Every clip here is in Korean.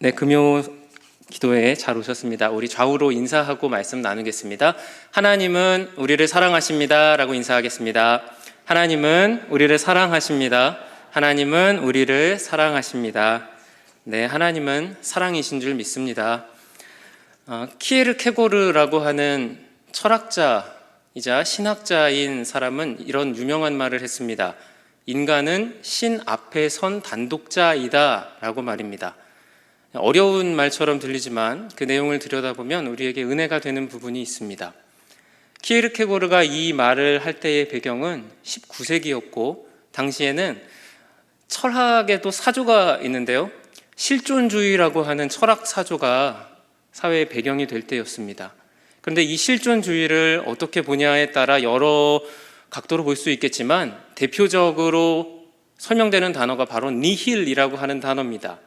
네, 금요 기도에 잘 오셨습니다. 우리 좌우로 인사하고 말씀 나누겠습니다. 하나님은 우리를 사랑하십니다 라고 인사하겠습니다. 하나님은 우리를 사랑하십니다. 하나님은 우리를 사랑하십니다. 네, 하나님은 사랑이신 줄 믿습니다. 키에르케고르라고 하는 철학자이자 신학자인 사람은 이런 유명한 말을 했습니다. 인간은 신 앞에 선 단독자이다 라고 말입니다. 어려운 말처럼 들리지만 그 내용을 들여다보면 우리에게 은혜가 되는 부분이 있습니다. 키에르케고르가 이 말을 할 때의 배경은 19세기였고 당시에는 철학에도 사조가 있는데요, 실존주의라고 하는 철학 사조가 사회의 배경이 될 때였습니다. 그런데 이 실존주의를 어떻게 보냐에 따라 여러 각도로 볼 수 있겠지만 대표적으로 설명되는 단어가 바로 니힐이라고 하는 단어입니다.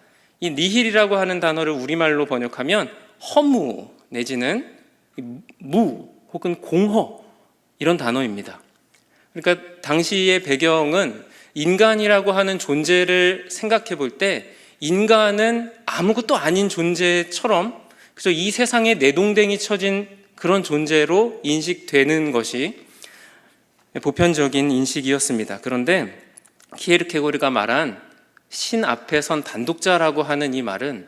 이 니힐이라고 하는 단어를 우리말로 번역하면 허무 내지는 무 혹은 공허 이런 단어입니다. 그러니까 당시의 배경은 인간이라고 하는 존재를 생각해 볼 때 인간은 아무것도 아닌 존재처럼 그저 이 세상에 내동댕이 쳐진 그런 존재로 인식되는 것이 보편적인 인식이었습니다. 그런데 키에르케고르가 말한 신 앞에 선 단독자라고 하는 이 말은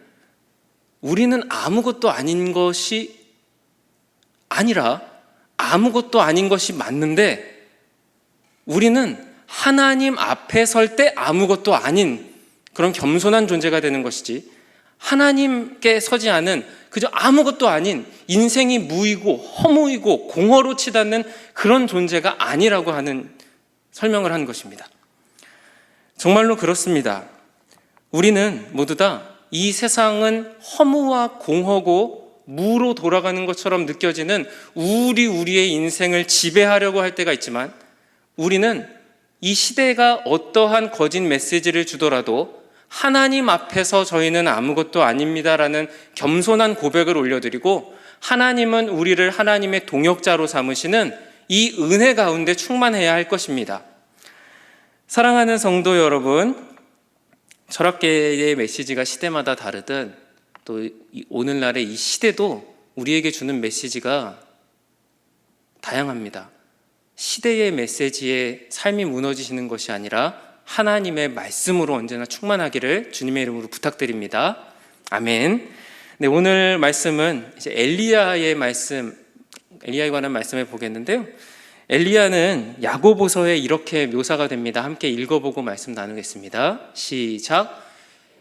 우리는 아무것도 아닌 것이 아니라 아무것도 아닌 것이 맞는데 우리는 하나님 앞에 설 때 아무것도 아닌 그런 겸손한 존재가 되는 것이지, 하나님께 서지 않은 그저 아무것도 아닌 인생이 무이고 허무이고 공허로 치닫는 그런 존재가 아니라고 하는 설명을 한 것입니다. 정말로 그렇습니다. 우리는 모두 다 이 세상은 허무와 공허고 무로 돌아가는 것처럼 느껴지는 우리의 인생을 지배하려고 할 때가 있지만, 우리는 이 시대가 어떠한 거짓 메시지를 주더라도 하나님 앞에서 저희는 아무것도 아닙니다라는 겸손한 고백을 올려드리고 하나님은 우리를 하나님의 동역자로 삼으시는 이 은혜 가운데 충만해야 할 것입니다. 사랑하는 성도 여러분, 철학계의 메시지가 시대마다 다르듯 또 오늘날의 이 시대도 우리에게 주는 메시지가 다양합니다. 시대의 메시지에 삶이 무너지시는 것이 아니라 하나님의 말씀으로 언제나 충만하기를 주님의 이름으로 부탁드립니다. 아멘. 네, 오늘 말씀은 이제 엘리야에 관한 말씀을 보겠는데요. 엘리야는 야고보서에 이렇게 묘사가 됩니다. 함께 읽어보고 말씀 나누겠습니다. 시작.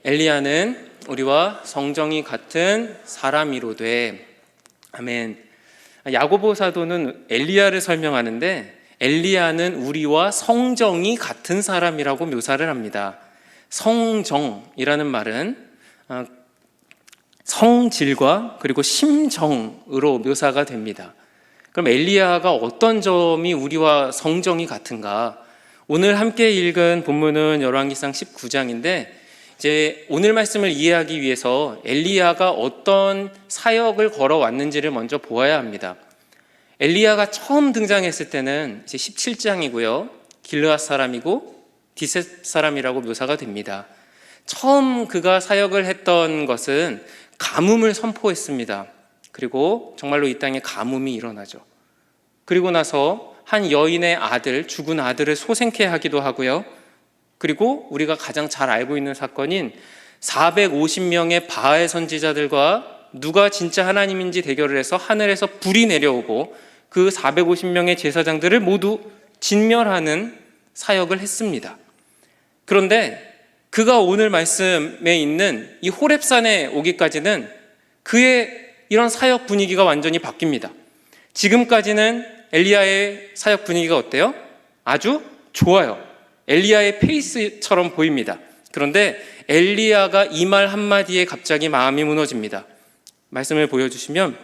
엘리야는 우리와 성정이 같은 사람이로되. 아멘. 야고보 사도는 엘리야를 설명하는데 엘리야는 우리와 성정이 같은 사람이라고 묘사를 합니다. 성정이라는 말은 성질과 그리고 심정으로 묘사가 됩니다. 그럼 엘리야가 어떤 점이 우리와 성정이 같은가? 오늘 함께 읽은 본문은 열왕기상 19장인데 이제 오늘 말씀을 이해하기 위해서 엘리야가 어떤 사역을 걸어왔는지를 먼저 보아야 합니다. 엘리야가 처음 등장했을 때는 이제 17장이고요. 길르앗 사람이고 디셋 사람이라고 묘사가 됩니다. 처음 그가 사역을 했던 것은 가뭄을 선포했습니다. 그리고 정말로 이 땅에 가뭄이 일어나죠. 그리고 나서 한 여인의 아들, 죽은 아들을 소생케 하기도 하고요. 그리고 우리가 가장 잘 알고 있는 사건인 450명의 바알 선지자들과 누가 진짜 하나님인지 대결을 해서 하늘에서 불이 내려오고 그 450명의 제사장들을 모두 진멸하는 사역을 했습니다. 그런데 그가 오늘 말씀에 있는 이 호렙산에 오기까지는 그의 이런 사역 분위기가 완전히 바뀝니다. 지금까지는 엘리야의 사역 분위기가 어때요? 아주 좋아요. 엘리야의 페이스처럼 보입니다. 그런데 엘리야가 이 말 한마디에 갑자기 마음이 무너집니다. 말씀을 보여주시면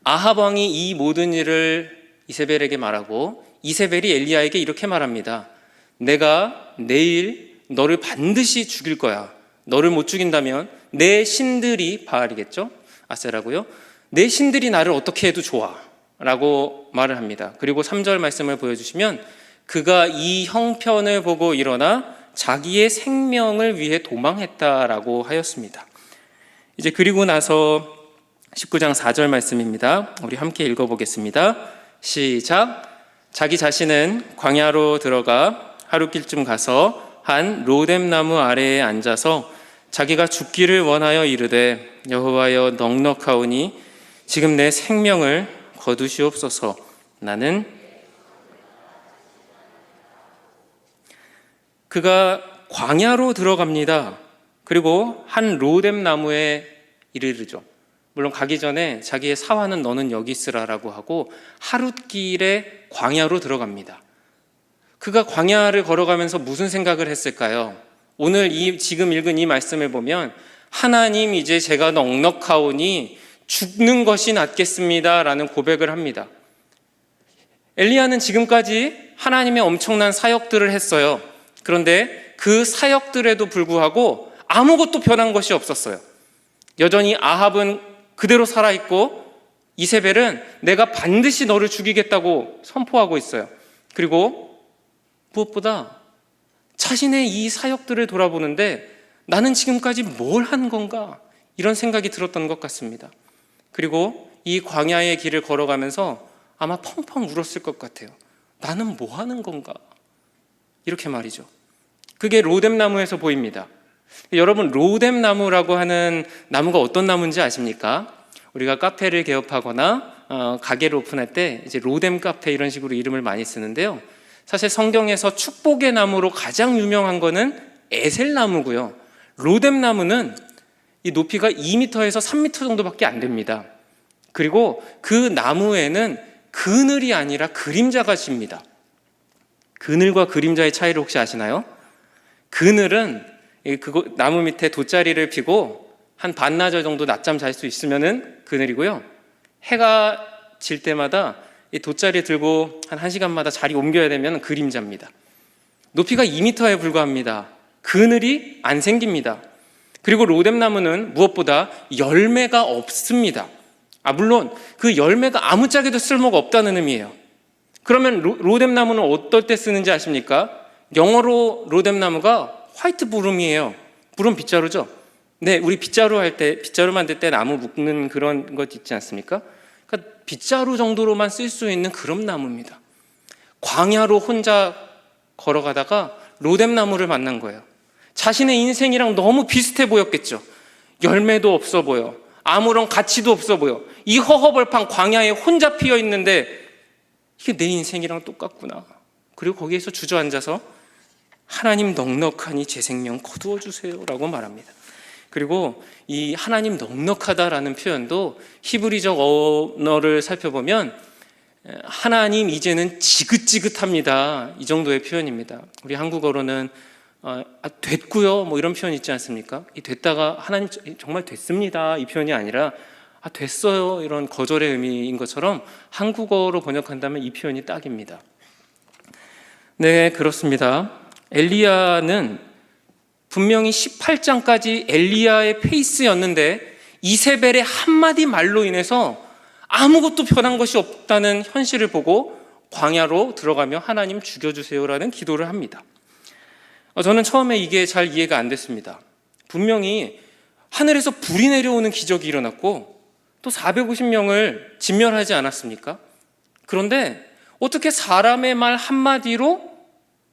아합 왕이 이 모든 일을 이세벨에게 말하고 이세벨이 엘리야에게 이렇게 말합니다. 내가 내일 너를 반드시 죽일 거야. 너를 못 죽인다면 내 신들이, 바알이겠죠? 아세라고요. 내 신들이 나를 어떻게 해도 좋아 라고 말을 합니다. 그리고 3절 말씀을 보여주시면 그가 이 형편을 보고 일어나 자기의 생명을 위해 도망했다라고 하였습니다. 이제 그리고 나서 19장 4절 말씀입니다. 우리 함께 읽어보겠습니다. 시작. 자기 자신은 광야로 들어가 하룻길쯤 가서 한 로뎀 나무 아래에 앉아서 자기가 죽기를 원하여 이르되 여호와여 넉넉하오니 지금 내 생명을 거두시옵소서. 나는 그가 광야로 들어갑니다. 그리고 한 로뎀 나무에 이르르죠. 물론 가기 전에 자기의 사화는 너는 여기 있으라라고 하고 하룻길에 광야로 들어갑니다. 그가 광야를 걸어가면서 무슨 생각을 했을까요? 오늘 지금 읽은 이 말씀을 보면 하나님 이제 제가 넉넉하오니 죽는 것이 낫겠습니다 라는 고백을 합니다. 엘리야는 지금까지 하나님의 엄청난 사역들을 했어요. 그런데 그 사역들에도 불구하고 아무것도 변한 것이 없었어요. 여전히 아합은 그대로 살아있고 이세벨은 내가 반드시 너를 죽이겠다고 선포하고 있어요. 그리고 무엇보다 자신의 이 사역들을 돌아보는데 나는 지금까지 뭘 한 건가? 이런 생각이 들었던 것 같습니다. 그리고 이 광야의 길을 걸어가면서 아마 펑펑 울었을 것 같아요. 나는 뭐 하는 건가? 이렇게 말이죠. 그게 로뎀 나무에서 보입니다. 여러분, 로뎀 나무라고 하는 나무가 어떤 나무인지 아십니까? 우리가 카페를 개업하거나 가게를 오픈할 때 이제 로뎀 카페 이런 식으로 이름을 많이 쓰는데요. 사실 성경에서 축복의 나무로 가장 유명한 거는 에셀 나무고요. 로뎀 나무는 이 높이가 2m에서 3m 정도밖에 안 됩니다. 그리고 그 나무에는 그늘이 아니라 그림자가 집니다. 그늘과 그림자의 차이를 혹시 아시나요? 그늘은 나무 밑에 돗자리를 피고 한 반나절 정도 낮잠 잘 수 있으면은 그늘이고요. 해가 질 때마다 이 돗자리 들고 한 1시간마다 자리 옮겨야 되면 그림자입니다. 높이가 2m에 불과합니다. 그늘이 안 생깁니다. 그리고 로뎀 나무는 무엇보다 열매가 없습니다. 물론 그 열매가 아무짝에도 쓸모가 없다는 의미예요. 그러면 로뎀 나무는 어떨 때 쓰는지 아십니까? 영어로 로뎀 나무가 화이트 브룸이에요. 브룸 빗자루죠. 네, 우리 빗자루 만들 때 나무 묶는 그런 것 있지 않습니까? 그러니까 빗자루 정도로만 쓸 수 있는 그런 나무입니다. 광야로 혼자 걸어가다가 로뎀 나무를 만난 거예요. 자신의 인생이랑 너무 비슷해 보였겠죠. 열매도 없어 보여. 아무런 가치도 없어 보여. 이 허허벌판 광야에 혼자 피어 있는데 이게 내 인생이랑 똑같구나. 그리고 거기에서 주저앉아서 하나님 넉넉하니 제 생명 거두어 주세요 라고 말합니다. 그리고 이 하나님 넉넉하다라는 표현도 히브리적 언어를 살펴보면 하나님 이제는 지긋지긋합니다, 이 정도의 표현입니다. 우리 한국어로는 됐고요 뭐 이런 표현 있지 않습니까? 이 됐다가 하나님 정말 됐습니다 이 표현이 아니라 됐어요 이런 거절의 의미인 것처럼 한국어로 번역한다면 이 표현이 딱입니다. 네, 그렇습니다. 엘리야는 분명히 18장까지 엘리야의 페이스였는데 이세벨의 한마디 말로 인해서 아무것도 변한 것이 없다는 현실을 보고 광야로 들어가며 하나님 죽여주세요라는 기도를 합니다. 저는 처음에 이게 잘 이해가 안 됐습니다. 분명히 하늘에서 불이 내려오는 기적이 일어났고 또 450명을 진멸하지 않았습니까? 그런데 어떻게 사람의 말 한마디로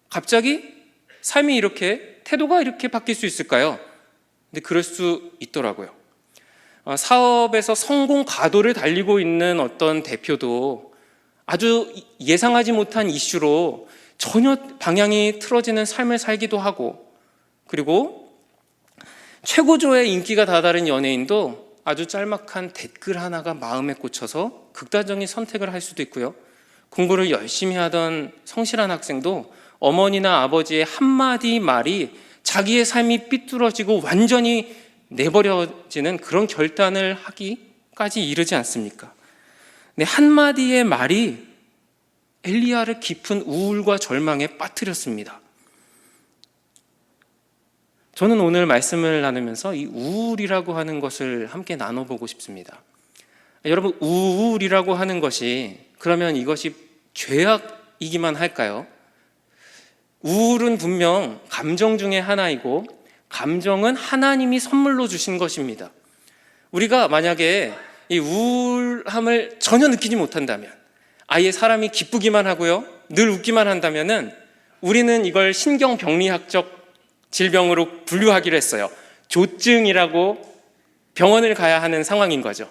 갑자기 삶이 이렇게, 태도가 이렇게 바뀔 수 있을까요? 근데 그럴 수 있더라고요. 사업에서 성공 가도를 달리고 있는 어떤 대표도 아주 예상하지 못한 이슈로 전혀 방향이 틀어지는 삶을 살기도 하고, 그리고 최고조의 인기가 다다른 연예인도 아주 짤막한 댓글 하나가 마음에 꽂혀서 극단적인 선택을 할 수도 있고요. 공부를 열심히 하던 성실한 학생도 어머니나 아버지의 한마디 말이 자기의 삶이 삐뚤어지고 완전히 내버려지는 그런 결단을 하기까지 이르지 않습니까? 네, 한마디의 말이 엘리야를 깊은 우울과 절망에 빠뜨렸습니다. 저는 오늘 말씀을 나누면서 이 우울이라고 하는 것을 함께 나눠보고 싶습니다. 여러분, 우울이라고 하는 것이 그러면 이것이 죄악이기만 할까요? 우울은 분명 감정 중에 하나이고 감정은 하나님이 선물로 주신 것입니다. 우리가 만약에 이 우울함을 전혀 느끼지 못한다면, 아예 사람이 기쁘기만 하고요, 늘 웃기만 한다면은 우리는 이걸 신경병리학적 질병으로 분류하기로 했어요. 조증이라고 병원을 가야 하는 상황인 거죠.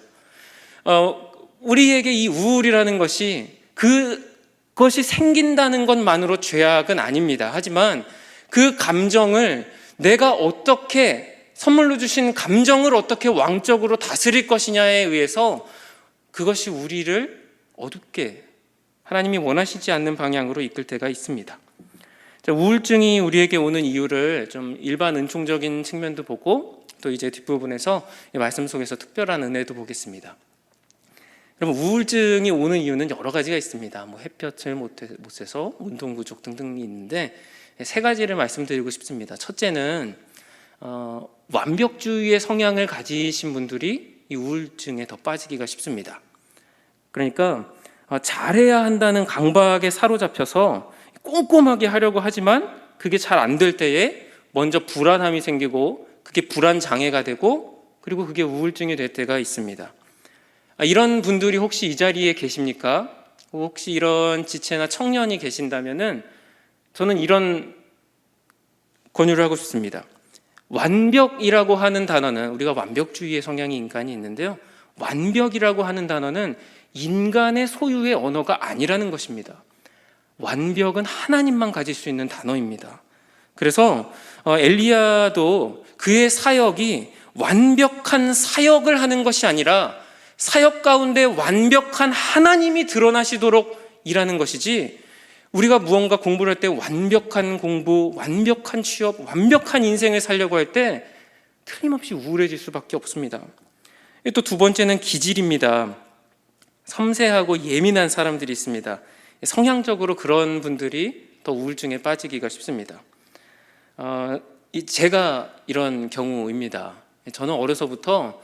우리에게 이 우울이라는 것이 그것이 생긴다는 것만으로 죄악은 아닙니다. 하지만 그 감정을 내가 어떻게 선물로 주신 감정을 어떻게 왕적으로 다스릴 것이냐에 의해서 그것이 우리를 어둡게 하나님이 원하시지 않는 방향으로 이끌 때가 있습니다. 우울증이 우리에게 오는 이유를 좀 일반 은총적인 측면도 보고 또 이제 뒷부분에서 말씀 속에서 특별한 은혜도 보겠습니다. 여러분, 우울증이 오는 이유는 여러 가지가 있습니다. 햇볕을 못 쐬서 운동 부족 등등이 있는데 세 가지를 말씀드리고 싶습니다. 첫째는 완벽주의의 성향을 가지신 분들이 이 우울증에 더 빠지기가 쉽습니다. 그러니까 잘해야 한다는 강박에 사로잡혀서 꼼꼼하게 하려고 하지만 그게 잘 안 될 때에 먼저 불안함이 생기고 그게 불안 장애가 되고 그리고 그게 우울증이 될 때가 있습니다. 이런 분들이 혹시 이 자리에 계십니까? 혹시 이런 지체나 청년이 계신다면은 저는 이런 권유를 하고 싶습니다. 완벽이라고 하는 단어는, 우리가 완벽주의의 성향이 인간이 있는데요, 완벽이라고 하는 단어는 인간의 소유의 언어가 아니라는 것입니다. 완벽은 하나님만 가질 수 있는 단어입니다. 그래서 엘리야도 그의 사역이 완벽한 사역을 하는 것이 아니라 사역 가운데 완벽한 하나님이 드러나시도록 일하는 것이지, 우리가 무언가 공부를 할 때 완벽한 공부, 완벽한 취업, 완벽한 인생을 살려고 할 때 틀림없이 우울해질 수밖에 없습니다. 또 두 번째는 기질입니다. 섬세하고 예민한 사람들이 있습니다. 성향적으로 그런 분들이 더 우울증에 빠지기가 쉽습니다. 제가 이런 경우입니다. 저는 어려서부터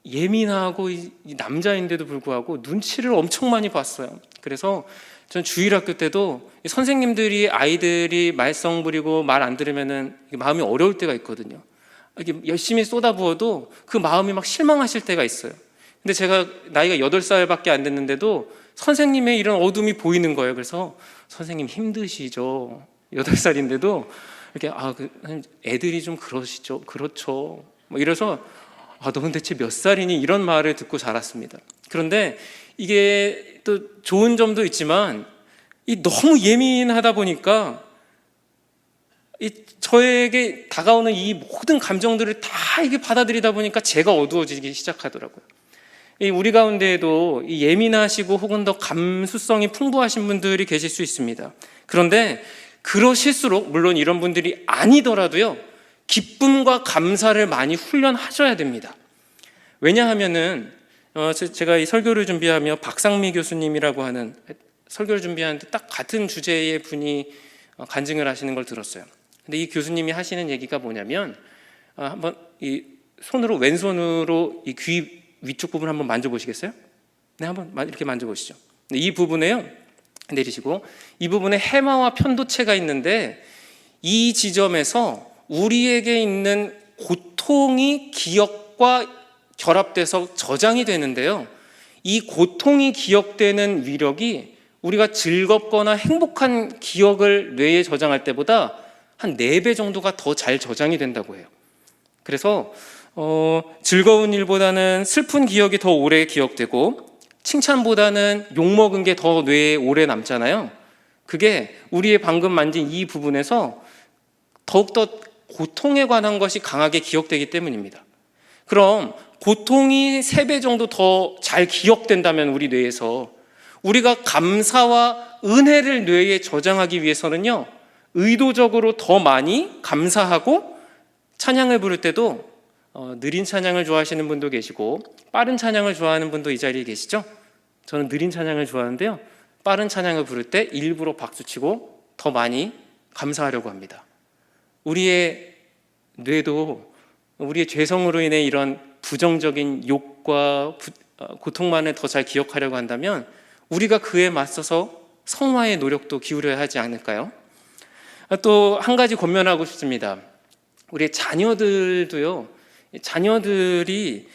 예민하고 남자인데도 불구하고 눈치를 엄청 많이 봤어요. 그래서 전 주일학교 때도 선생님들이 아이들이 말썽 부리고 말 안 들으면은 마음이 어려울 때가 있거든요. 이렇게 열심히 쏟아부어도 그 마음이 막 실망하실 때가 있어요. 근데 제가 나이가 8살밖에 안 됐는데도 선생님의 이런 어둠이 보이는 거예요. 그래서 선생님 힘드시죠? 8살인데도 이렇게 애들이 좀 그러시죠? 그렇죠. 이래서 너 대체 몇 살이니? 이런 말을 듣고 자랐습니다. 그런데 이게 또 좋은 점도 있지만 너무 예민하다 보니까 저에게 다가오는 이 모든 감정들을 다 이게 받아들이다 보니까 제가 어두워지기 시작하더라고요. 우리 가운데에도 예민하시고 혹은 더 감수성이 풍부하신 분들이 계실 수 있습니다. 그런데 그러실수록, 물론 이런 분들이 아니더라도요, 기쁨과 감사를 많이 훈련하셔야 됩니다. 왜냐하면은 제가 이 설교를 준비하며 박상미 교수님이라고 하는, 설교를 준비하는데 딱 같은 주제의 분이 간증을 하시는 걸 들었어요. 근데 이 교수님이 하시는 얘기가 뭐냐면, 한번 이 손으로, 왼손으로 이 귀 위쪽 부분 한번 만져보시겠어요? 네, 한번 이렇게 만져보시죠. 이 부분에요, 내리시고, 이 부분에 해마와 편도체가 있는데 이 지점에서 우리에게 있는 고통이 기억과 결합돼서 저장이 되는데요, 이 고통이 기억되는 위력이 우리가 즐겁거나 행복한 기억을 뇌에 저장할 때보다 한 4배 정도가 더 잘 저장이 된다고 해요. 그래서 즐거운 일보다는 슬픈 기억이 더 오래 기억되고, 칭찬보다는 욕먹은 게 더 뇌에 오래 남잖아요. 그게 우리의 방금 만진 이 부분에서 더욱더 고통에 관한 것이 강하게 기억되기 때문입니다. 그럼 고통이 3배 정도 더 잘 기억된다면 우리 뇌에서, 우리가 감사와 은혜를 뇌에 저장하기 위해서는요, 의도적으로 더 많이 감사하고, 찬양을 부를 때도 느린 찬양을 좋아하시는 분도 계시고 빠른 찬양을 좋아하는 분도 이 자리에 계시죠? 저는 느린 찬양을 좋아하는데요, 빠른 찬양을 부를 때 일부러 박수치고 더 많이 감사하려고 합니다. 우리의 뇌도 우리의 죄성으로 인해 이런 부정적인 욕과 고통만을 더 잘 기억하려고 한다면 우리가 그에 맞서서 성화의 노력도 기울여야 하지 않을까요? 또 한 가지 권면하고 싶습니다. 우리의 자녀들도요, 자녀들이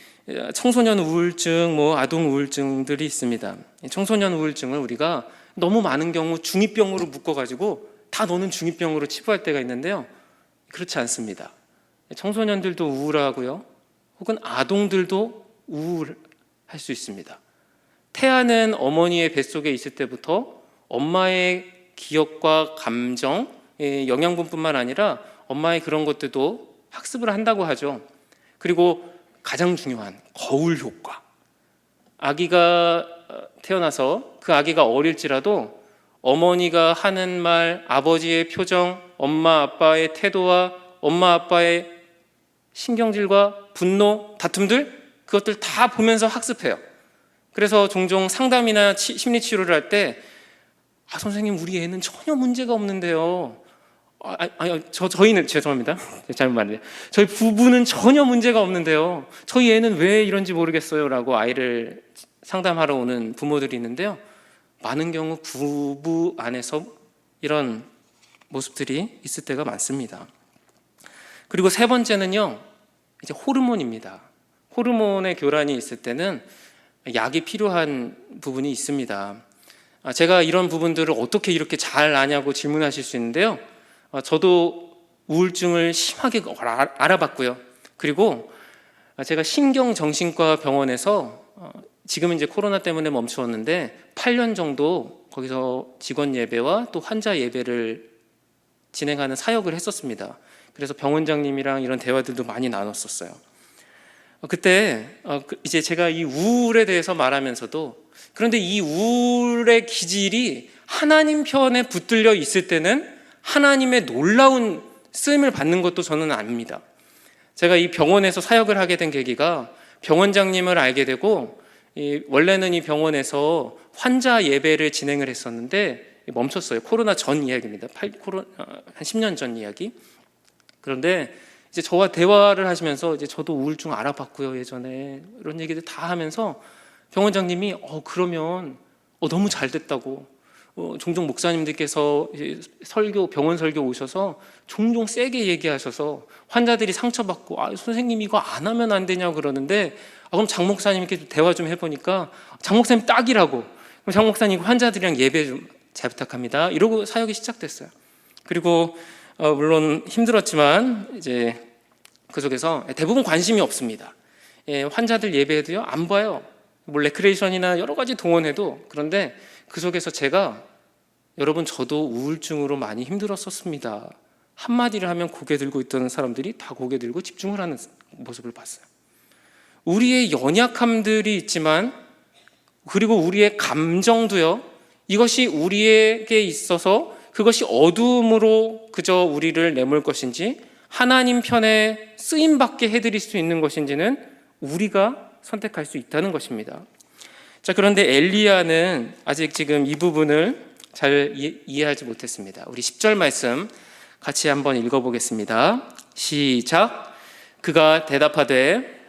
청소년 우울증, 아동 우울증들이 있습니다. 청소년 우울증을 우리가 너무 많은 경우 중2병으로 묶어가지고 다 너는 중2병으로 치부할 때가 있는데요. 그렇지 않습니다. 청소년들도 우울하고요. 혹은 아동들도 우울할 수 있습니다. 태아는 어머니의 뱃속에 있을 때부터 엄마의 기억과 감정, 영양분뿐만 아니라 엄마의 그런 것들도 학습을 한다고 하죠. 그리고 가장 중요한 거울 효과. 아기가 태어나서 그 아기가 어릴지라도 어머니가 하는 말, 아버지의 표정, 엄마 아빠의 태도와 엄마 아빠의 신경질과 분노, 다툼들, 그것들 다 보면서 학습해요. 그래서 종종 상담이나 심리 치료를 할 때 선생님 우리 애는 전혀 문제가 없는데요. 저희는 죄송합니다. 잘못 말했네요. 저희 부부는 전혀 문제가 없는데요. 저희 애는 왜 이런지 모르겠어요. 라고 아이를 상담하러 오는 부모들이 있는데요. 많은 경우 부부 안에서 이런 모습들이 있을 때가 많습니다. 그리고 세 번째는요, 이제 호르몬입니다. 호르몬의 교란이 있을 때는 약이 필요한 부분이 있습니다. 제가 이런 부분들을 어떻게 이렇게 잘 아냐고 질문하실 수 있는데요. 저도 우울증을 심하게 알아봤고요. 그리고 제가 신경정신과 병원에서 지금은 이제 코로나 때문에 멈추었는데 8년 정도 거기서 직원 예배와 또 환자 예배를 진행하는 사역을 했었습니다. 그래서 병원장님이랑 이런 대화들도 많이 나눴었어요. 그때 이제 제가 이 우울에 대해서 말하면서도, 그런데 이 우울의 기질이 하나님 편에 붙들려 있을 때는 하나님의 놀라운 쓰임을 받는 것도 저는 압니다. 제가 이 병원에서 사역을 하게 된 계기가 병원장님을 알게 되고, 원래는 이 병원에서 환자 예배를 진행을 했었는데 멈췄어요. 코로나 전 이야기입니다. 한 10년 전 이야기. 그런데 이제 저와 대화를 하시면서 이제 저도 우울증 알아봤고요, 예전에 이런 얘기들 다 하면서 병원장님이 그러면 너무 잘 됐다고, 종종 목사님들께서 병원 설교 오셔서 종종 세게 얘기하셔서 환자들이 상처받고 선생님 이거 안 하면 안 되냐고 그러는데, 그럼 장 목사님께 대화 좀 해보니까 장 목사님 딱이라고, 그럼 장 목사님 환자들이랑 예배 좀 잘 부탁합니다 이러고 사역이 시작됐어요. 그리고 물론 힘들었지만 이제 그 속에서 대부분 관심이 없습니다. 환자들 예배해도요 안 봐요. 뭐 레크레이션이나 여러 가지 동원해도. 그런데 그 속에서 제가, 여러분 저도 우울증으로 많이 힘들었었습니다, 한마디를 하면 고개 들고 있던 사람들이 다 고개 들고 집중을 하는 모습을 봤어요. 우리의 연약함들이 있지만, 그리고 우리의 감정도요, 이것이 우리에게 있어서 그것이 어두움으로 그저 우리를 내몰 것인지 하나님 편에 쓰임받게 해드릴 수 있는 것인지는 우리가 선택할 수 있다는 것입니다. 자, 그런데 엘리야는 아직 지금 이 부분을 잘 이해하지 못했습니다. 우리 10절 말씀 같이 한번 읽어보겠습니다. 시작. 그가 대답하되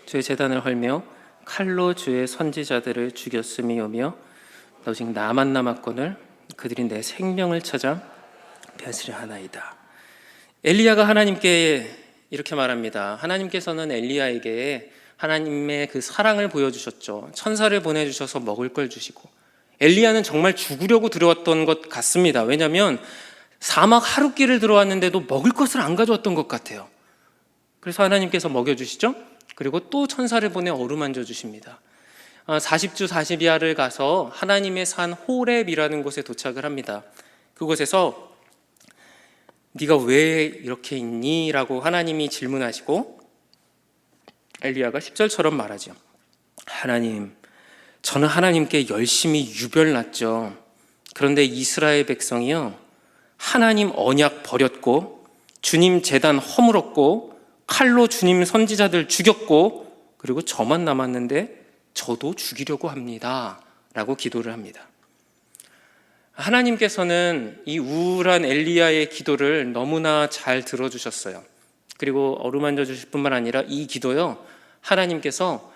주의 제단을 헐며 칼로 주의 선지자들을 죽였음이오며 오직 나만 남았거늘 그들이 내 생명을 찾아 벼으려 하나이다. 엘리야가 하나님께 이렇게 말합니다. 하나님께서는 엘리야에게 하나님의 그 사랑을 보여주셨죠. 천사를 보내주셔서 먹을 걸 주시고, 엘리야는 정말 죽으려고 들어왔던 것 같습니다. 왜냐하면 사막 하룻길을 들어왔는데도 먹을 것을 안 가져왔던 것 같아요. 그래서 하나님께서 먹여주시죠. 그리고 또 천사를 보내 어루만져 주십니다. 40주 40야를 가서 하나님의 산 호렙이라는 곳에 도착을 합니다. 그곳에서 네가 왜 이렇게 있니? 라고 하나님이 질문하시고 엘리야가 10절처럼 말하죠. 하나님, 저는 하나님께 열심히 유별났죠. 그런데 이스라엘 백성이요, 하나님 언약 버렸고 주님 제단 허물었고 칼로 주님 선지자들 죽였고 그리고 저만 남았는데 저도 죽이려고 합니다 라고 기도를 합니다. 하나님께서는 이 우울한 엘리야의 기도를 너무나 잘 들어주셨어요. 그리고 어루만져 주실 뿐만 아니라 이 기도요, 하나님께서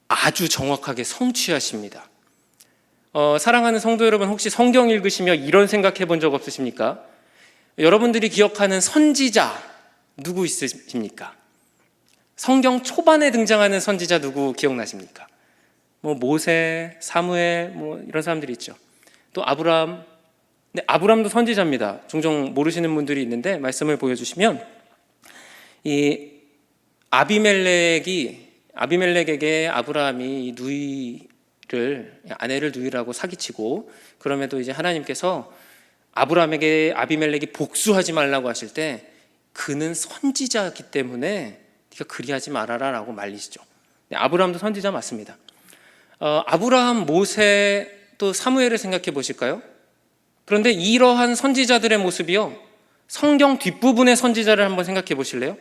아주 정확하게 성취하십니다. 사랑하는 성도 여러분, 혹시 성경 읽으시며 이런 생각해 본 적 없으십니까? 여러분들이 기억하는 선지자 누구 있으십니까? 성경 초반에 등장하는 선지자 누구 기억나십니까? 모세, 사무엘 이런 사람들이 있죠. 또 아브라함. 네, 아브라함도 선지자입니다. 종종 모르시는 분들이 있는데 말씀을 보여주시면 이 아비멜렉에게 아브라함이 아내를 누이라고 사기치고, 그럼에도 이제 하나님께서 아브라함에게 아비멜렉이 복수하지 말라고 하실 때 그는 선지자이기 때문에 네가 그리하지 말아라 라고 말리시죠. 네, 아브라함도 선지자 맞습니다. 아브라함, 모세, 또 사무엘을 생각해 보실까요? 그런데 이러한 선지자들의 모습이요, 성경 뒷부분의 선지자를 한번 생각해 보실래요?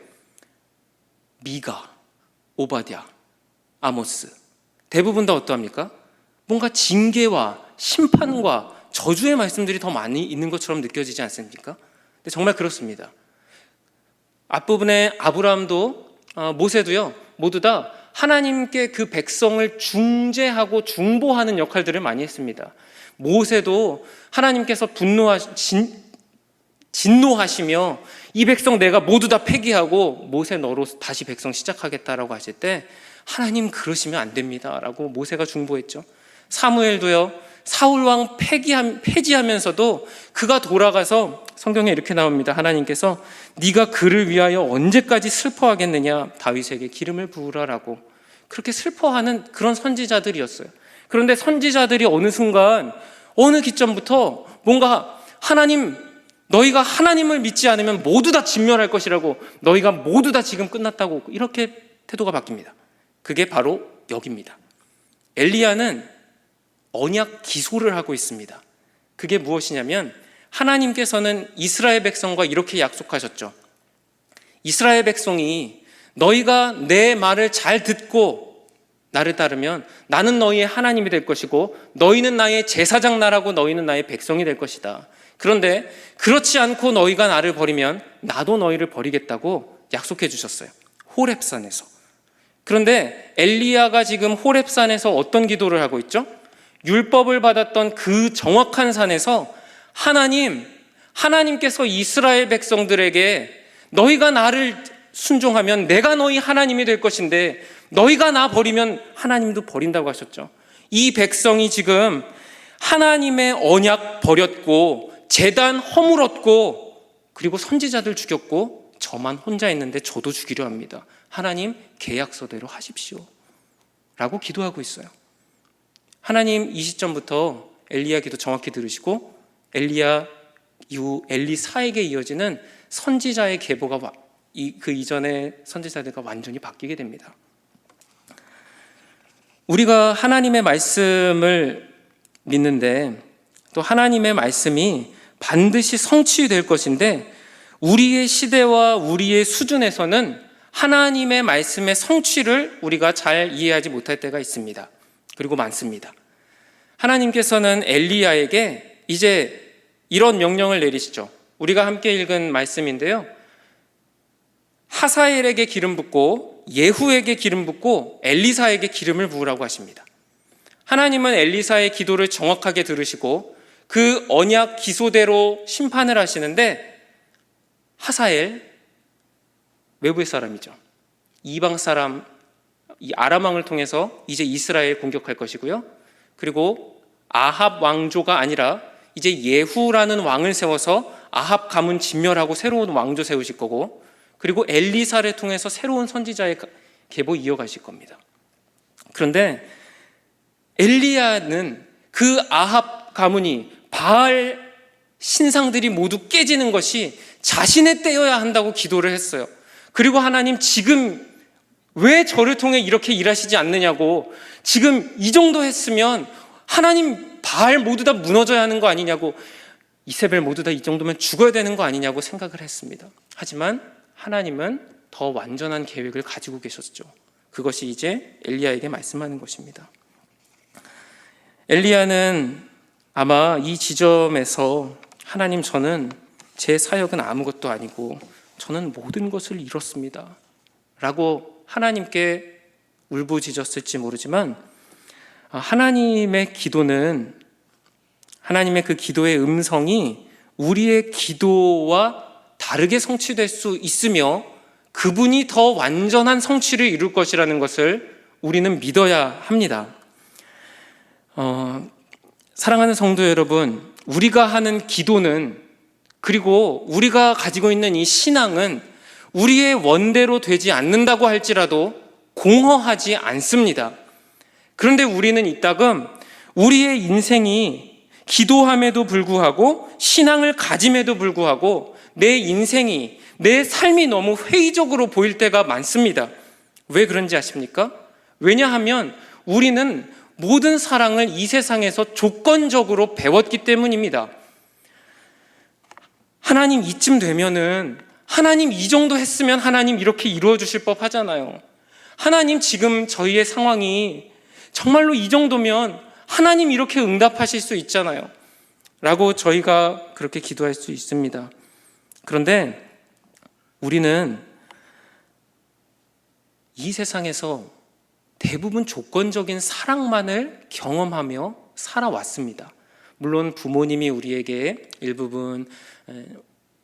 미가, 오바댜, 아모스, 대부분 다 어떠합니까? 뭔가 징계와 심판과 저주의 말씀들이 더 많이 있는 것처럼 느껴지지 않습니까? 근데 정말 그렇습니다. 앞부분에 아브라함도 모세도요, 모두 다 하나님께 그 백성을 중재하고 중보하는 역할들을 많이 했습니다. 모세도 하나님께서 진노하시며 이 백성 내가 모두 다 폐기하고 모세 너로 다시 백성 시작하겠다라고 하실 때 하나님 그러시면 안 됩니다 라고 모세가 중보했죠. 사무엘도요, 사울왕 폐지하면서도 그가 돌아가서 성경에 이렇게 나옵니다. 하나님께서 네가 그를 위하여 언제까지 슬퍼하겠느냐, 다윗에게 기름을 부으라라고 그렇게 슬퍼하는 그런 선지자들이었어요. 그런데 선지자들이 어느 순간 어느 기점부터 뭔가 너희가 하나님을 믿지 않으면 모두 다 진멸할 것이라고, 너희가 모두 다 지금 끝났다고, 이렇게 태도가 바뀝니다. 그게 바로 여기입니다. 엘리야는 언약 기소를 하고 있습니다. 그게 무엇이냐면 하나님께서는 이스라엘 백성과 이렇게 약속하셨죠. 이스라엘 백성이 너희가 내 말을 잘 듣고 나를 따르면 나는 너희의 하나님이 될 것이고 너희는 나의 제사장 나라고 너희는 나의 백성이 될 것이다. 그런데 그렇지 않고 너희가 나를 버리면 나도 너희를 버리겠다고 약속해 주셨어요. 호렙산에서. 그런데 엘리야가 지금 호렙산에서 어떤 기도를 하고 있죠? 율법을 받았던 그 정확한 산에서 하나님께서 이스라엘 백성들에게 너희가 나를 순종하면 내가 너희 하나님이 될 것인데 너희가 나 버리면 하나님도 버린다고 하셨죠. 이 백성이 지금 하나님의 언약 버렸고 제단 허물었고 그리고 선지자들 죽였고 저만 혼자 있는데 저도 죽이려 합니다. 하나님 계약서대로 하십시오 라고 기도하고 있어요. 하나님 이 시점부터 엘리야 기도 정확히 들으시고 엘리야 이후 엘리사에게 이어지는 선지자의 계보가 그 이전의 선지자들과 완전히 바뀌게 됩니다. 우리가 하나님의 말씀을 믿는데 또 하나님의 말씀이 반드시 성취될 것인데 우리의 시대와 우리의 수준에서는 하나님의 말씀의 성취를 우리가 잘 이해하지 못할 때가 있습니다. 그리고 많습니다. 하나님께서는 엘리야에게 이제 이런 명령을 내리시죠. 우리가 함께 읽은 말씀인데요. 하사엘에게 기름 붓고 예후에게 기름 붓고 엘리사에게 기름을 부으라고 하십니다. 하나님은 엘리사의 기도를 정확하게 들으시고 그 언약 기소대로 심판을 하시는데 하사엘 외부의 사람이죠. 이방 사람, 이 아람 왕을 통해서 이제 이스라엘 공격할 것이고요. 그리고 아합 왕조가 아니라 이제 예후라는 왕을 세워서 아합 가문 진멸하고 새로운 왕조 세우실 거고 그리고 엘리사를 통해서 새로운 선지자의 계보 이어가실 겁니다. 그런데 엘리야는 그 아합 가문이 바알 신상들이 모두 깨지는 것이 자신의 때여야 한다고 기도를 했어요. 그리고 하나님 지금 왜 저를 통해 이렇게 일하시지 않느냐고, 지금 이 정도 했으면 하나님 바알 모두 다 무너져야 하는 거 아니냐고, 이세벨 모두 다 이 정도면 죽어야 되는 거 아니냐고 생각을 했습니다. 하지만 하나님은 더 완전한 계획을 가지고 계셨죠. 그것이 이제 엘리야에게 말씀하는 것입니다. 엘리야는 아마 이 지점에서 하나님 저는 제 사역은 아무것도 아니고 저는 모든 것을 잃었습니다 라고 하나님께 울부짖었을지 모르지만 하나님의 기도는, 하나님의 그 기도의 음성이 우리의 기도와 다르게 성취될 수 있으며 그분이 더 완전한 성취를 이룰 것이라는 것을 우리는 믿어야 합니다. 사랑하는 성도 여러분, 우리가 하는 기도는, 그리고 우리가 가지고 있는 이 신앙은 우리의 원대로 되지 않는다고 할지라도 공허하지 않습니다. 그런데 우리는 이따금 우리의 인생이 기도함에도 불구하고, 신앙을 가짐에도 불구하고 내 인생이, 내 삶이 너무 회의적으로 보일 때가 많습니다. 왜 그런지 아십니까? 왜냐하면 우리는 모든 사랑을 이 세상에서 조건적으로 배웠기 때문입니다. 하나님 이쯤 되면은, 하나님 이 정도 했으면 하나님 이렇게 이루어 주실 법 하잖아요. 하나님 지금 저희의 상황이 정말로 이 정도면 하나님 이렇게 응답하실 수 있잖아요 라고 저희가 그렇게 기도할 수 있습니다. 그런데 우리는 이 세상에서 대부분 조건적인 사랑만을 경험하며 살아왔습니다. 물론 부모님이 우리에게 일부분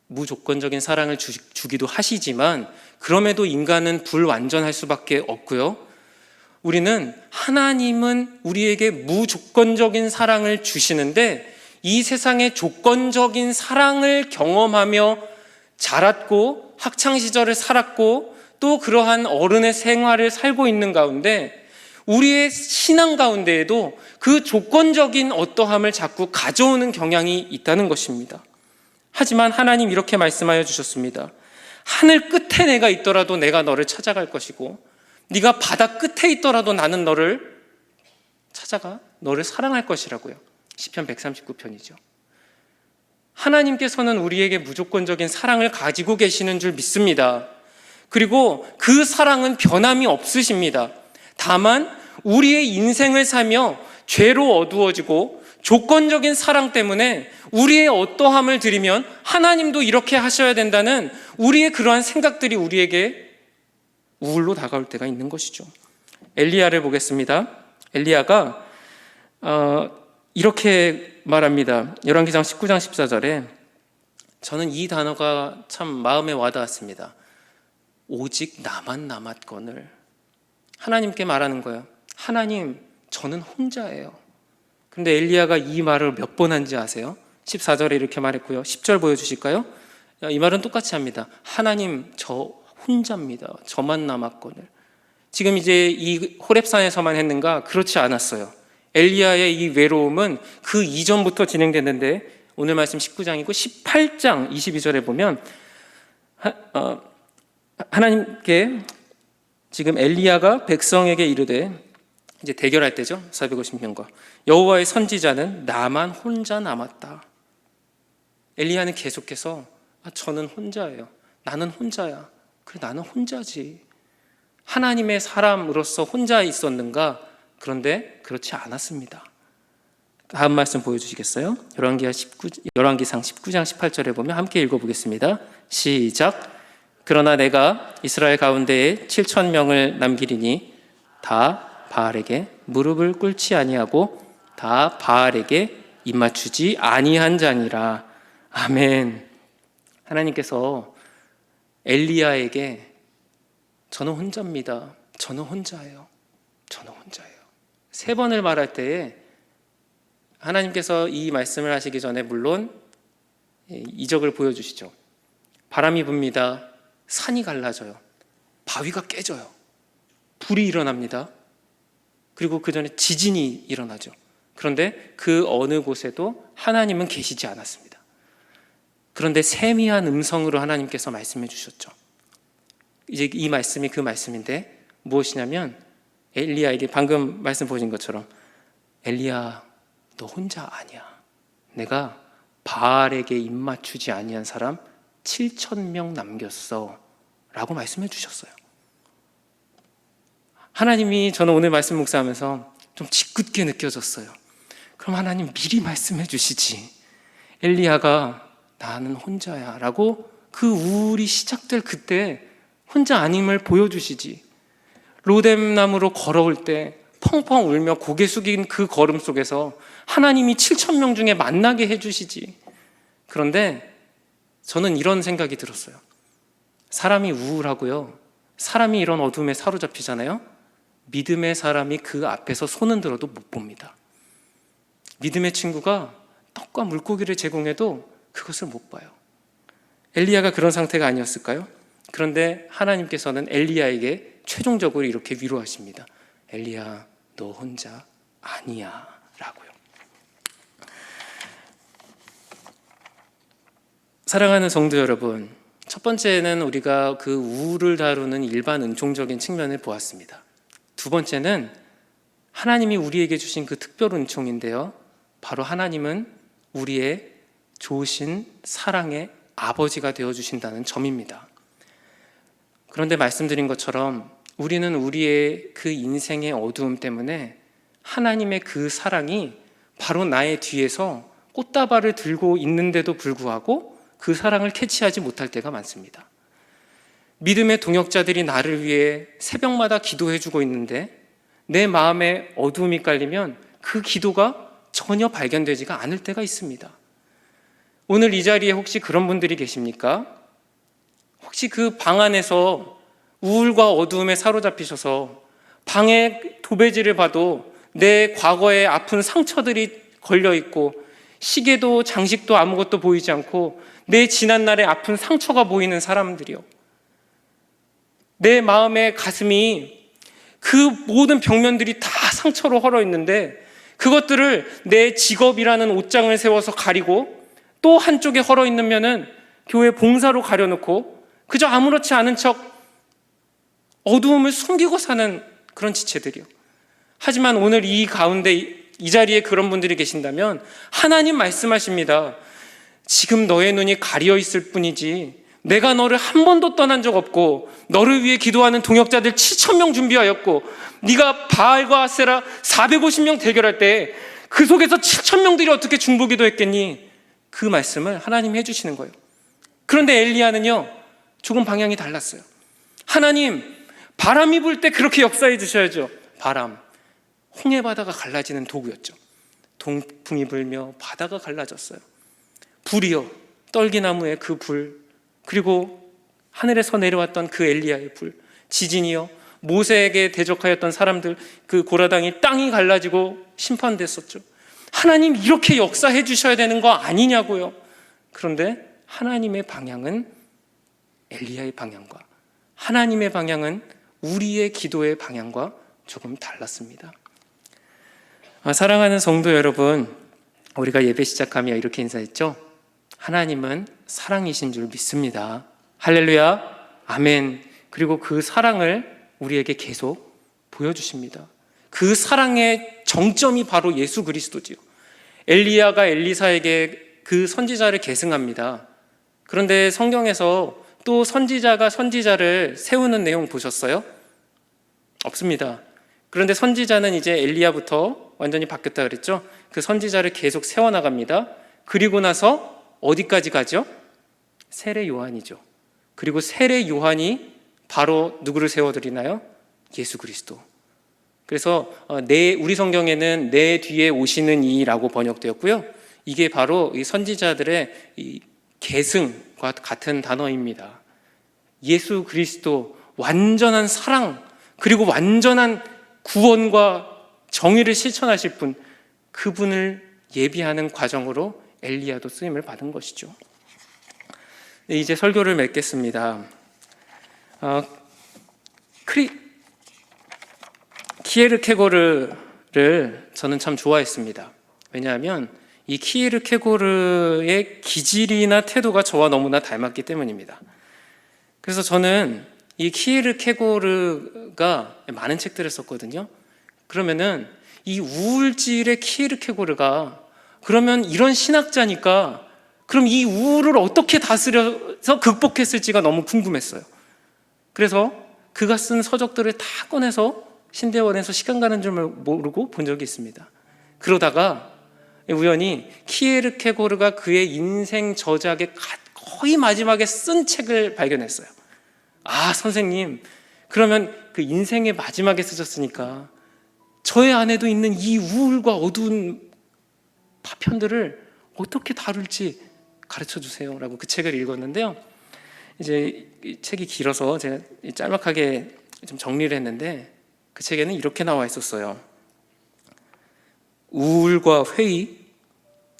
무조건적인 사랑을 주기도 하시지만, 그럼에도 인간은 불완전할 수밖에 없고요. 우리는, 하나님은 우리에게 무조건적인 사랑을 주시는데 이 세상의 조건적인 사랑을 경험하며 자랐고 학창시절을 살았고 또 그러한 어른의 생활을 살고 있는 가운데 우리의 신앙 가운데에도 그 조건적인 어떠함을 자꾸 가져오는 경향이 있다는 것입니다. 하지만 하나님 이렇게 말씀하여 주셨습니다. 하늘 끝에 내가 있더라도 내가 너를 찾아갈 것이고, 네가 바다 끝에 있더라도 나는 너를 찾아가 너를 사랑할 것이라고요. 시편 139편이죠. 하나님께서는 우리에게 무조건적인 사랑을 가지고 계시는 줄 믿습니다. 그리고 그 사랑은 변함이 없으십니다. 다만 우리의 인생을 살며 죄로 어두워지고 조건적인 사랑 때문에 우리의 어떠함을 드리면 하나님도 이렇게 하셔야 된다는 우리의 그러한 생각들이 우리에게 우울로 다가올 때가 있는 것이죠. 엘리야를 보겠습니다. 엘리야가 이렇게 말합니다. 열왕기상 19장 14절에 저는 이 단어가 참 마음에 와닿았습니다. 오직 나만 남았거늘. 하나님께 말하는 거예요. 하나님, 저는 혼자예요. 그런데 엘리야가 이 말을 몇 번 한지 아세요? 14절에 이렇게 말했고요. 10절 보여주실까요? 이 말은 똑같이 합니다. 하나님, 저 혼자입니다. 저만 남았거늘. 지금 이제 이 호렙산에서만 했는가? 그렇지 않았어요. 엘리야의 이 외로움은 그 이전부터 진행됐는데, 오늘 말씀 19장이고 18장 22절에 보면 하나님께 지금 엘리야가 백성에게 이르되, 이제 대결할 때죠. 450명과 여호와의 선지자는 나만 혼자 남았다. 엘리야는 계속해서 저는 혼자예요. 나는 혼자야. 그래, 나는 혼자지. 하나님의 사람으로서 혼자 있었는가? 그런데 그렇지 않았습니다. 다음 말씀 보여주시겠어요? 열왕기상 19장 18절에 보면 함께 읽어보겠습니다. 시작. 그러나 내가 이스라엘 가운데에 7,000명을 남기리니 다 바알에게 무릎을 꿇지 아니하고 다 바알에게 입맞추지 아니한 자니라. 아멘. 하나님께서 엘리야에게 저는 혼자입니다. 저는 혼자예요. 저는 혼자예요. 3번을 말할 때에 하나님께서 이 말씀을 하시기 전에 물론 이적을 보여주시죠. 바람이 붑니다. 산이 갈라져요. 바위가 깨져요. 불이 일어납니다. 그리고 그 전에 지진이 일어나죠. 그런데 그 어느 곳에도 하나님은 계시지 않았습니다. 그런데 세미한 음성으로 하나님께서 말씀해 주셨죠. 이제 이 말씀이 그 말씀인데 무엇이냐면, 엘리야에게 방금 말씀 보신 것처럼 엘리야, 너 혼자 아니야. 내가 바알에게 입맞추지 아니한 사람 7,000명 남겼어 라고 말씀해 주셨어요. 하나님이, 저는 오늘 말씀 묵상하면서 좀 짓궂게 느껴졌어요. 그럼 하나님 미리 말씀해 주시지. 엘리야가 나는 혼자야 라고 그 우울이 시작될 그때 혼자 아님을 보여주시지. 로뎀나무로 걸어올 때 펑펑 울며 고개 숙인 그 걸음 속에서 하나님이 7천 명 중에 만나게 해주시지. 그런데 저는 이런 생각이 들었어요. 사람이 우울하고요, 사람이 이런 어둠에 사로잡히잖아요. 믿음의 사람이 그 앞에서 손은 들어도 못 봅니다. 믿음의 친구가 떡과 물고기를 제공해도 그것을 못 봐요. 엘리야가 그런 상태가 아니었을까요? 그런데 하나님께서는 엘리야에게 최종적으로 이렇게 위로하십니다. 엘리야, 너 혼자 아니야 라고요. 사랑하는 성도 여러분, 첫 번째는 우리가 그 우울을 다루는 일반 은총적인 측면을 보았습니다. 두 번째는 하나님이 우리에게 주신 그 특별 은총인데요, 바로 하나님은 우리의 좋으신 사랑의 아버지가 되어주신다는 점입니다. 그런데 말씀드린 것처럼 우리는 우리의 그 인생의 어두움 때문에 하나님의 그 사랑이 바로 나의 뒤에서 꽃다발을 들고 있는데도 불구하고 그 사랑을 캐치하지 못할 때가 많습니다. 믿음의 동역자들이 나를 위해 새벽마다 기도해주고 있는데 내 마음에 어두움이 깔리면 그 기도가 전혀 발견되지가 않을 때가 있습니다. 오늘 이 자리에 혹시 그런 분들이 계십니까? 혹시 그 방 안에서 우울과 어두움에 사로잡히셔서 방의 도배지를 봐도 내 과거의 아픈 상처들이 걸려있고 시계도 장식도 아무것도 보이지 않고 내 지난날의 아픈 상처가 보이는 사람들이요, 내 마음의 가슴이 그 모든 벽면들이 다 상처로 헐어있는데 그것들을 내 직업이라는 옷장을 세워서 가리고 또 한쪽에 헐어있는 면은 교회 봉사로 가려놓고 그저 아무렇지 않은 척 어두움을 숨기고 사는 그런 지체들이요. 하지만 오늘 이 가운데 이 자리에 그런 분들이 계신다면 하나님 말씀하십니다. 지금 너의 눈이 가려 있을 뿐이지 내가 너를 한 번도 떠난 적 없고 너를 위해 기도하는 동역자들 7천 명 준비하였고 네가 바알과 아세라 450명 대결할 때 그 속에서 7천 명들이 어떻게 중보기도 했겠니? 그 말씀을 하나님이 해주시는 거예요. 그런데 엘리야는요, 조금 방향이 달랐어요. 하나님, 바람이 불 때 그렇게 역사해 주셔야죠. 바람, 홍해 바다가 갈라지는 도구였죠. 동풍이 불며 바다가 갈라졌어요. 불이요, 떨기나무의 그 불, 그리고 하늘에서 내려왔던 그 엘리야의 불, 지진이요, 모세에게 대적하였던 사람들, 그 고라당이 땅이 갈라지고 심판됐었죠. 하나님, 이렇게 역사해 주셔야 되는 거 아니냐고요. 그런데 하나님의 방향은 엘리야의 방향과 하나님의 방향은 우리의 기도의 방향과 조금 달랐습니다. 사랑하는 성도 여러분, 우리가 예배 시작하며 이렇게 인사했죠. 하나님은 사랑이신 줄 믿습니다. 할렐루야, 아멘. 그리고 그 사랑을 우리에게 계속 보여주십니다. 그 사랑의 정점이 바로 예수 그리스도지요. 엘리야가 엘리사에게 그 선지자를 계승합니다. 그런데 성경에서 또 선지자가 선지자를 세우는 내용 보셨어요? 없습니다. 그런데 선지자는 이제 엘리야부터 완전히 바뀌었다 그랬죠? 그 선지자를 계속 세워나갑니다. 그리고 나서 어디까지 가죠? 세례 요한이죠. 그리고 세례 요한이 바로 누구를 세워드리나요? 예수 그리스도. 그래서 우리 성경에는 내 뒤에 오시는 이라고 번역되었고요. 이게 바로 이 선지자들의 이 계승과 같은 단어입니다. 예수 그리스도, 완전한 사랑, 그리고 완전한 구원과 정의를 실천하실 분, 그분을 예비하는 과정으로 엘리야도 쓰임을 받은 것이죠. 이제 설교를 맺겠습니다. 키에르케고르를 저는 참 좋아했습니다. 왜냐하면 이 키에르케고르의 기질이나 태도가 저와 너무나 닮았기 때문입니다. 그래서 저는 이 키에르케고르가 많은 책들을 썼거든요. 그러면은 이 우울질의 키에르케고르가 그러면 이런 신학자니까 그럼 이 우울을 어떻게 다스려서 극복했을지가 너무 궁금했어요. 그래서 그가 쓴 서적들을 다 꺼내서 신대원에서 시간 가는 줄 모르고 본 적이 있습니다. 그러다가 우연히 키에르케고르가 그의 인생 저작의 거의 마지막에 쓴 책을 발견했어요. 아, 선생님, 그러면 그 인생의 마지막에 쓰셨으니까 저의 안에도 있는 이 우울과 어두운 파편들을 어떻게 다룰지 가르쳐 주세요 라고 그 책을 읽었는데요. 이제 이 책이 길어서 제가 짤막하게 좀 정리를 했는데, 그 책에는 이렇게 나와 있었어요. 우울과 회의,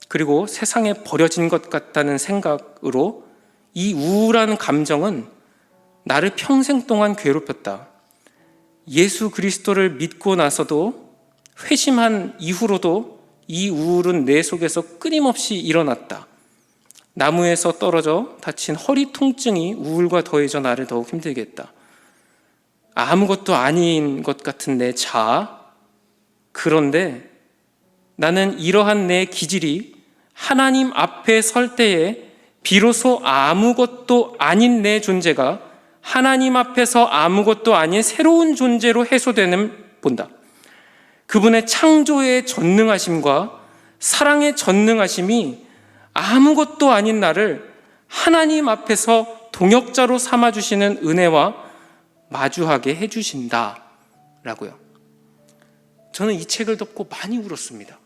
그리고 세상에 버려진 것 같다는 생각으로 이 우울한 감정은 나를 평생 동안 괴롭혔다. 예수 그리스도를 믿고 나서도, 회심한 이후로도 이 우울은 내 속에서 끊임없이 일어났다. 나무에서 떨어져 다친 허리 통증이 우울과 더해져 나를 더욱 힘들게 했다. 아무것도 아닌 것 같은 내 자아, 그런데 나는 이러한 내 기질이 하나님 앞에 설 때에 비로소 아무것도 아닌 내 존재가 하나님 앞에서 아무것도 아닌 새로운 존재로 해소되는 본다. 그분의 창조의 전능하심과 사랑의 전능하심이 아무것도 아닌 나를 하나님 앞에서 동역자로 삼아주시는 은혜와 마주하게 해주신다 라고요. 저는 이 책을 덮고 많이 울었습니다.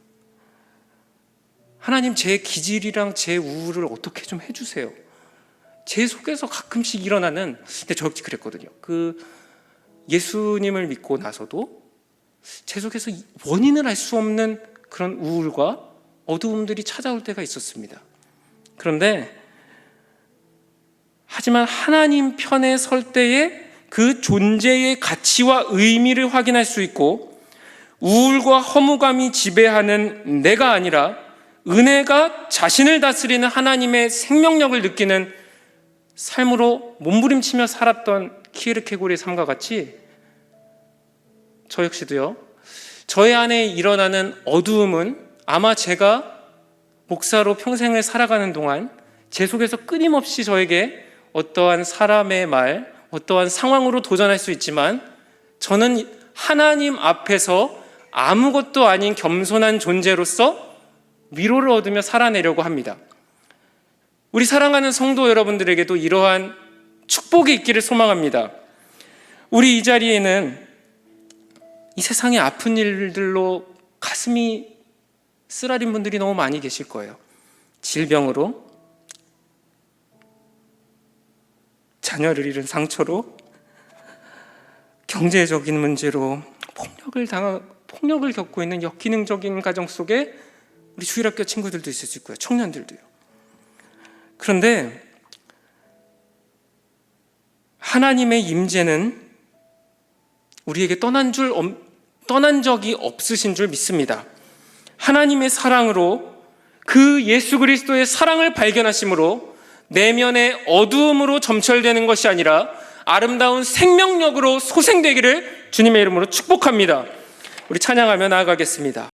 하나님, 제 기질이랑 제 우울을 어떻게 좀 해주세요. 제 속에서 가끔씩 일어나는, 근데 저 역시 그랬거든요. 예수님을 믿고 나서도 제 속에서 원인을 알 수 없는 그런 우울과 어두움들이 찾아올 때가 있었습니다. 그런데 하지만 하나님 편에 설 때에 그 존재의 가치와 의미를 확인할 수 있고, 우울과 허무감이 지배하는 내가 아니라 은혜가 자신을 다스리는 하나님의 생명력을 느끼는 삶으로 몸부림치며 살았던 키에르케고르의 삶과 같이 저 역시도요, 저의 안에 일어나는 어두움은 아마 제가 목사로 평생을 살아가는 동안 제 속에서 끊임없이 저에게 어떠한 사람의 말, 어떠한 상황으로 도전할 수 있지만, 저는 하나님 앞에서 아무것도 아닌 겸손한 존재로서 위로를 얻으며 살아내려고 합니다. 우리 사랑하는 성도 여러분들에게도 이러한 축복이 있기를 소망합니다. 우리 이 자리에는 이 세상의 아픈 일들로 가슴이 쓰라린 분들이 너무 많이 계실 거예요. 질병으로, 자녀를 잃은 상처로, 경제적인 문제로 폭력을 겪고 있는 역기능적인 가정 속에 우리 주일학교 친구들도 있을 수 있고요. 청년들도요. 그런데 하나님의 임재는 우리에게 떠난 적이 없으신 줄 믿습니다. 하나님의 사랑으로, 그 예수 그리스도의 사랑을 발견하심으로 내면의 어두움으로 점철되는 것이 아니라 아름다운 생명력으로 소생되기를 주님의 이름으로 축복합니다. 우리 찬양하며 나아가겠습니다.